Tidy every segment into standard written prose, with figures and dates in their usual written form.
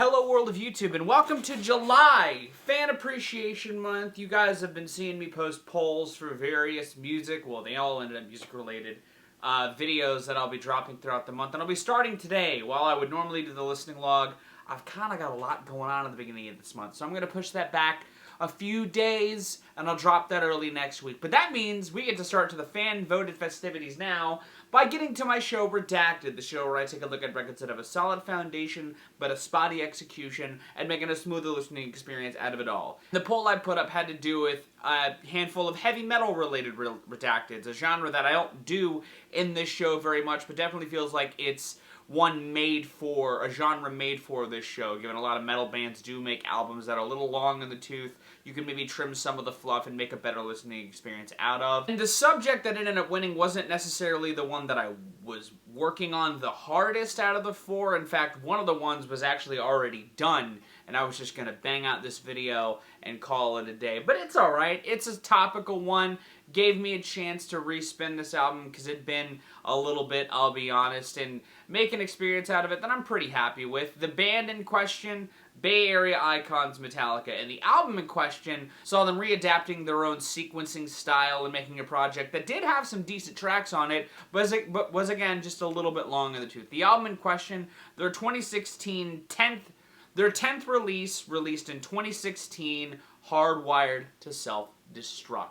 Hello world of YouTube and welcome to July, Fan Appreciation Month. You guys have been seeing me post polls for various music, well they all ended up music related, videos that I'll be dropping throughout the month. And I'll be starting today. While I would normally do the listening log, I've kind of got a lot going on at the beginning of this month. So I'm going to push that back a few days and I'll drop that early next week. But that means we get to start to the fan voted festivities now by getting to my show Redacted, the show where I take a look at records that have a solid foundation but a spotty execution and making a smoother listening experience out of it all. The poll I put up had to do with a handful of heavy metal related Redacteds, a genre that I don't do in this show very much but definitely feels like it's one made for, a genre made for this show, given a lot of metal bands do make albums that are a little long in the tooth. You can maybe trim some of the fluff and make a better listening experience out of. And the subject that ended up winning wasn't necessarily the one that I was working on the hardest out of the four. In fact, one of the ones was actually already done, and I was just gonna bang out this video and call it a day. But it's alright, it's a topical one. Gave me a chance to respin this album because it'd been a little bit, I'll be honest, and make an experience out of it that I'm pretty happy with. The band in question, Bay Area icons Metallica, and the album in question saw them readapting their own sequencing style and making a project that did have some decent tracks on it, but was again just a little bit long in the tooth. The album in question, their 2016 10th release, released in 2016, Hardwired to Self-Destruct.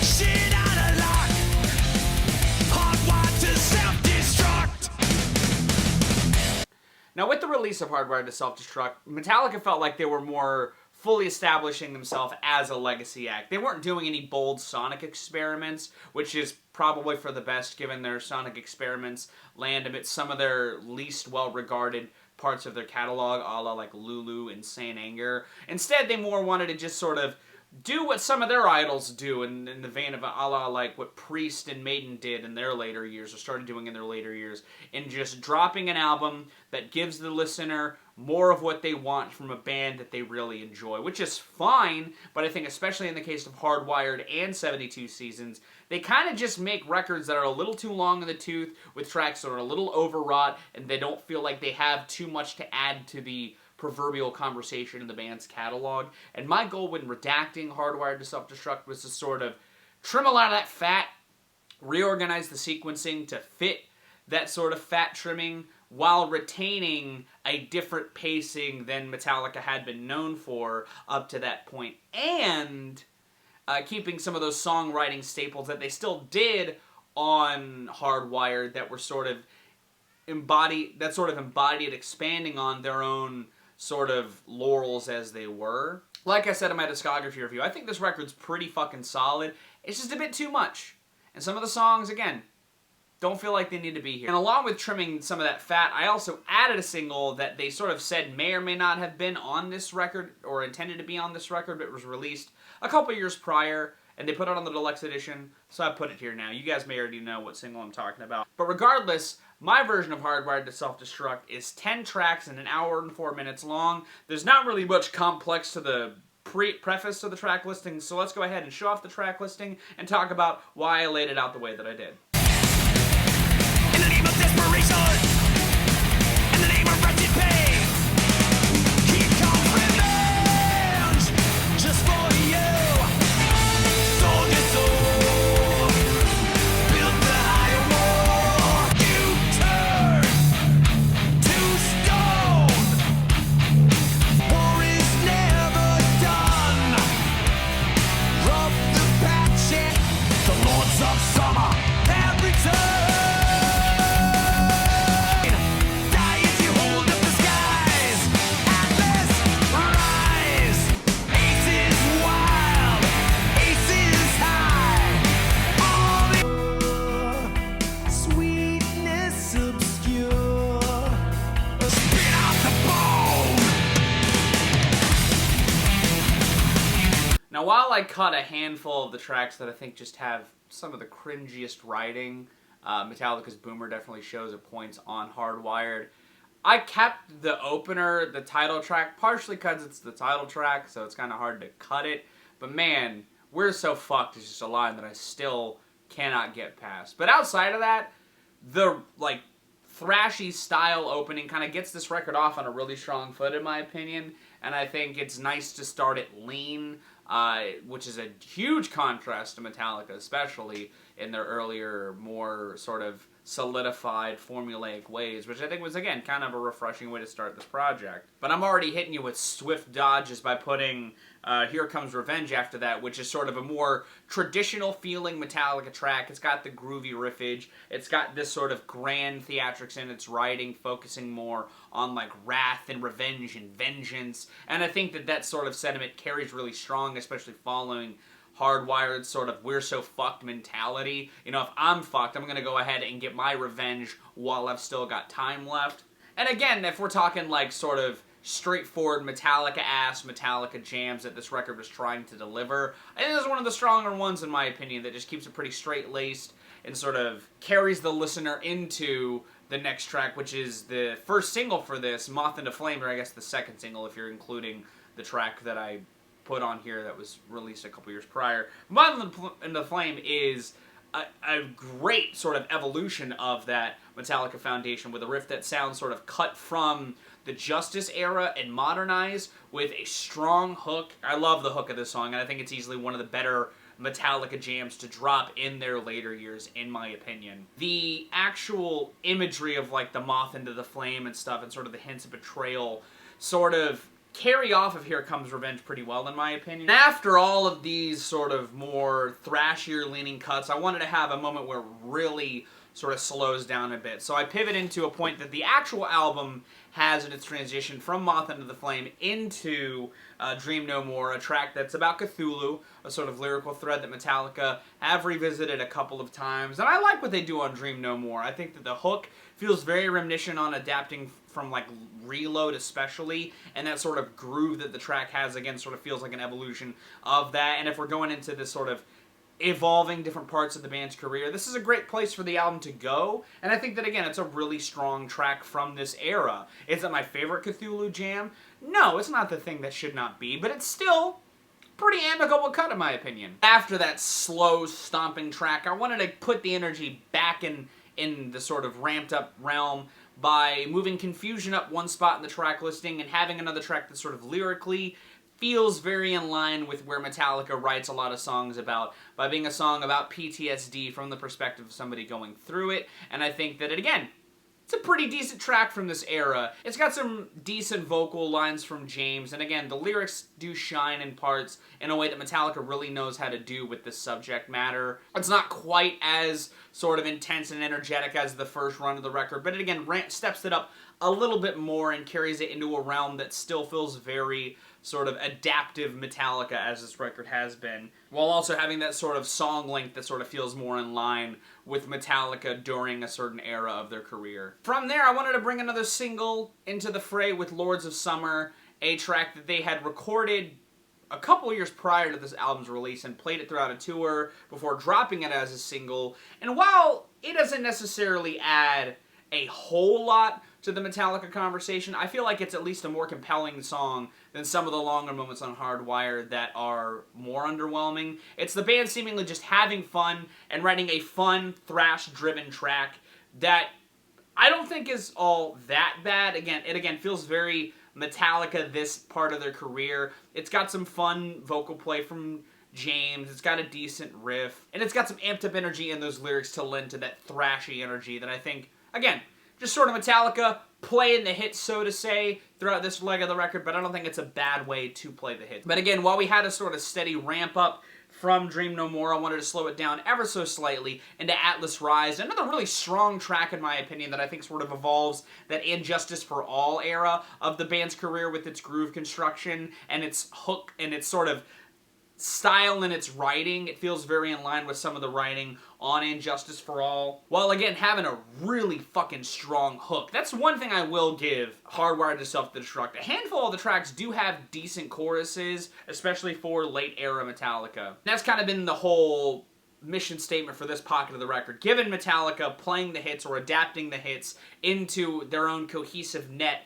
Shit out of luck. Hardwired to self-destruct. Now, with the release of Hardwired to Self-Destruct, Metallica felt like they were more fully establishing themselves as a legacy act. They weren't doing any bold sonic experiments, which is probably for the best given their sonic experiments land amidst some of their least well-regarded parts of their catalog, a la like Lulu and Saint Anger. Instead, they more wanted to just sort of do what some of their idols do in the vein of a la like what Priest and Maiden did in their later years, or started doing in their later years, in just dropping an album that gives the listener more of what they want from a band that they really enjoy, which is fine, but I think especially in the case of Hardwired and 72 Seasons, they kind of just make records that are a little too long in the tooth, with tracks that are a little overwrought, and they don't feel like they have too much to add to the proverbial conversation in the band's catalog. And my goal when redacting Hardwired to Self-Destruct was to sort of trim a lot of that fat, reorganize the sequencing to fit that sort of fat trimming, while retaining a different pacing than Metallica had been known for up to that point, and keeping some of those songwriting staples that they still did on Hardwired that were sort of embodied expanding on their own sort of laurels as they were. Like I said in my discography review, I think this record's pretty fucking solid. It's just a bit too much. And some of the songs, again, don't feel like they need to be here. And along with trimming some of that fat, I also added a single that they sort of said may or may not have been on this record, or intended to be on this record, but it was released a couple years prior, and they put it on the deluxe edition, so I put it here now. You guys may already know what single I'm talking about. But regardless, my version of Hardwired to Self-Destruct is 10 tracks and an hour and 4 minutes long. There's not really much complex to the preface to the track listing, so let's go ahead and show off the track listing and talk about why I laid it out the way that I did. In the name of desperation, in the name of wretched pain, he comes revenge just for you. Sold your soul, built the higher wall. You turn to stone. War is never done. Rub the patch, the lords of summer have returned. Now, while I cut a handful of the tracks that I think just have some of the cringiest writing, Metallica's Boomer definitely shows at points on Hardwired, I kept the opener, the title track, partially because it's the title track, so it's kind of hard to cut it. But man, We're So Fucked is just a line that I still cannot get past. But outside of that, the, thrashy style opening kind of gets this record off on a really strong foot, in my opinion, and I think it's nice to start it lean, which is a huge contrast to Metallica, especially in their earlier, more sort of solidified, formulaic ways, which I think was, again, kind of a refreshing way to start this project. But I'm already hitting you with swift dodges by putting Here Comes Revenge after that, which is sort of a more traditional feeling Metallica track. It's got the groovy riffage. It's got this sort of grand theatrics in its writing, focusing more on like wrath and revenge and vengeance. And I think that that sort of sentiment carries really strong, especially following Hardwired sort of we're so fucked mentality. You know, if I'm fucked, I'm gonna go ahead and get my revenge while I've still got time left. And again, if we're talking like sort of straightforward Metallica-ass Metallica jams that this record was trying to deliver, I think this is one of the stronger ones in my opinion that just keeps it pretty straight-laced and sort of carries the listener into the next track, which is the first single for this, Moth into Flame, or I guess the second single if you're including the track that I put on here that was released a couple years prior. Moth into Flame is a great sort of evolution of that Metallica foundation with a riff that sounds sort of cut from the Justice era and modernized with a strong hook. I love the hook of this song, and I think it's easily one of the better Metallica jams to drop in their later years, in my opinion. The actual imagery of like the moth into the flame and stuff and sort of the hints of betrayal sort of carry off of Here Comes Revenge pretty well, in my opinion. And after all of these sort of more thrashier leaning cuts, I wanted to have a moment where it really sort of slows down a bit. So I pivot into a point that the actual album has in its transition from Moth into the Flame into Dream No More, a track that's about Cthulhu, a sort of lyrical thread that Metallica have revisited a couple of times. And I like what they do on Dream No More. I think that the hook feels very reminiscent on adapting from like Reload especially, and that sort of groove that the track has, again, sort of feels like an evolution of that. And if we're going into this sort of evolving different parts of the band's career, this is a great place for the album to go, and I think that, again, it's a really strong track from this era. Is it my favorite Cthulhu jam? No, it's not the thing that should not be, but it's still pretty amicable cut, in my opinion. After that slow, stomping track, I wanted to put the energy back in the sort of ramped-up realm by moving Confusion up one spot in the track listing and having another track that sort of lyrically feels very in line with where Metallica writes a lot of songs about, by being a song about PTSD from the perspective of somebody going through it. And I think that, again, it's a pretty decent track from this era. It's got some decent vocal lines from James, and again, the lyrics do shine in parts in a way that Metallica really knows how to do with this subject matter. It's not quite as sort of intense and energetic as the first run of the record, but it again steps it up a little bit more and carries it into a realm that still feels very sort of adaptive Metallica as this record has been, while also having that sort of song length that sort of feels more in line with Metallica during a certain era of their career. From there, I wanted to bring another single into the fray with Lords of Summer, a track that they had recorded a couple years prior to this album's release and played it throughout a tour before dropping it as a single. And while it doesn't necessarily add a whole lot to the Metallica conversation, I feel like it's at least a more compelling song than some of the longer moments on Hardwired that are more underwhelming. It's the band seemingly just having fun and writing a fun, thrash-driven track that I don't think is all that bad. Again, it feels very Metallica this part of their career. It's got some fun vocal play from James, it's got a decent riff, and it's got some amped up energy in those lyrics to lend to that thrashy energy that I think, again, just sort of Metallica playing the hits, so to say, throughout this leg of the record, but I don't think it's a bad way to play the hits. But again, while we had a sort of steady ramp up from Dream No More, I wanted to slow it down ever so slightly into Atlas Rise, another really strong track in my opinion that I think sort of evolves that Injustice for All era of the band's career with its groove construction and its hook and its sort of style in its writing. It feels very in line with some of the writing on Injustice for All, while again having a really fucking strong hook. That's one thing I will give Hardwired to Self-Destruct. A handful of the tracks do have decent choruses, especially for late era Metallica. That's kind of been the whole mission statement for this pocket of the record. Given Metallica playing the hits or adapting the hits into their own cohesive net,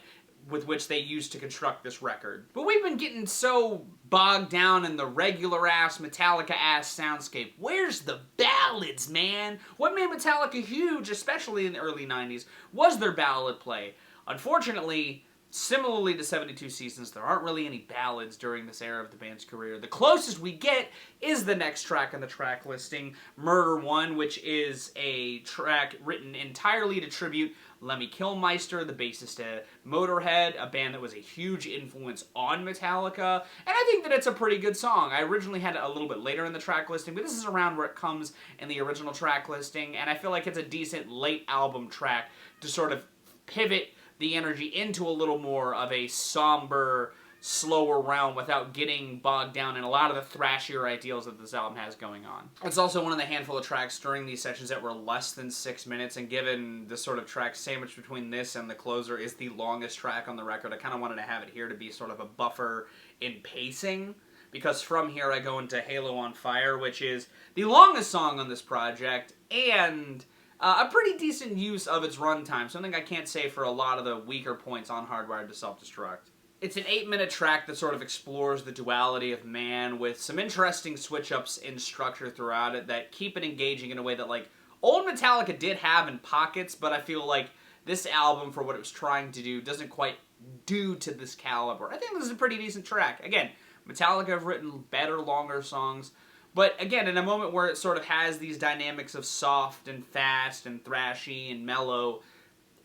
with which they used to construct this record. But we've been getting so bogged down in the regular-ass, Metallica-ass soundscape. Where's the ballads, man? What made Metallica huge, especially in the early 90s, was their ballad play. Unfortunately, similarly to 72 Seasons, there aren't really any ballads during this era of the band's career. The closest we get is the next track on the track listing, Murder One, which is a track written entirely to tribute Lemmy Kilmister, the bassist at Motorhead, a band that was a huge influence on Metallica, and I think that it's a pretty good song. I originally had it a little bit later in the track listing, but this is around where it comes in the original track listing, and I feel like it's a decent late album track to sort of pivot the energy into a little more of a somber, slower realm without getting bogged down in a lot of the thrashier ideals that this album has going on. It's also one of the handful of tracks during these sessions that were less than 6 minutes, and given the sort of track sandwich between this and the closer is the longest track on the record, I kind of wanted to have it here to be sort of a buffer in pacing, because from here I go into Halo on Fire, which is the longest song on this project, and a pretty decent use of its runtime, something I can't say for a lot of the weaker points on Hardwired to Self-Destruct. It's an 8-minute track that sort of explores the duality of man with some interesting switch-ups in structure throughout it that keep it engaging in a way that, like, old Metallica did have in pockets, but I feel like this album, for what it was trying to do, doesn't quite do to this caliber. I think this is a pretty decent track. Again, Metallica have written better, longer songs, but again, in a moment where it sort of has these dynamics of soft and fast and thrashy and mellow,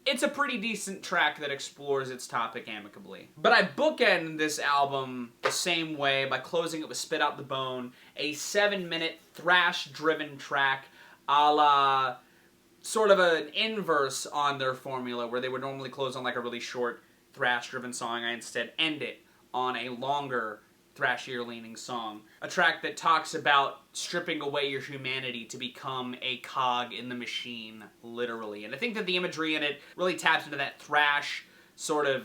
it's a pretty decent track that explores its topic amicably. But I bookend this album the same way by closing it with Spit Out the Bone, a 7-minute thrash-driven track a la sort of an inverse on their formula, where they would normally close on like a really short thrash-driven song. I instead end it on a longer, thrashier-leaning song. A track that talks about stripping away your humanity to become a cog in the machine, literally. And I think that the imagery in it really taps into that thrash sort of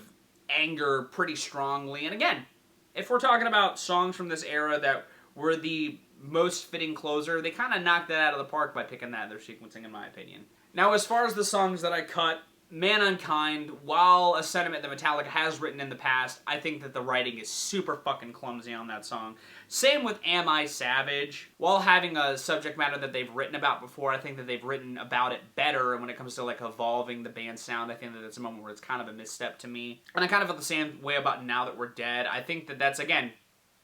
anger pretty strongly. And again, if we're talking about songs from this era that were the most fitting closer, they kind of knocked that out of the park by picking that in their sequencing, in my opinion. Now, as far as the songs that I cut, Man Unkind, while a sentiment that Metallica has written in the past, I think that the writing is super fucking clumsy on that song. Same with Am I Savage. While having a subject matter that they've written about before, I think that they've written about it better, and when it comes to like evolving the band's sound, I think that it's a moment where it's kind of a misstep to me. And I kind of feel the same way about Now That We're Dead. I think that that's, again,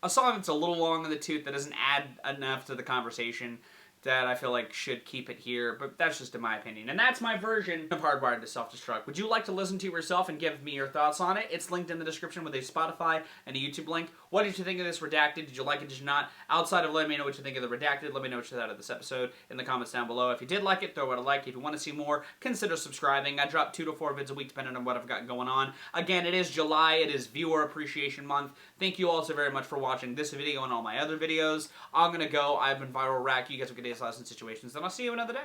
a song that's a little long in the tooth, that doesn't add enough to the conversation, that I feel like should keep it here, but that's just in my opinion. And that's my version of Hardwired to Self-Destruct. Would you like to listen to it yourself and give me your thoughts on it? It's linked in the description with a Spotify and a YouTube link. What did you think of this Redacted? Did you like it? Did you not? Outside of letting me know what you think of the Redacted, let me know what you thought of this episode in the comments down below. If you did like it, throw it a like. If you want to see more, consider subscribing. I drop 2 to 4 vids a week depending on what I've got going on. Again, it is July. It is Viewer Appreciation Month. Thank you all so very much for watching this video and all my other videos. I'm going to go. I've been Viral Rack. You guys have a good day, lives, and situations, and I'll see you another day.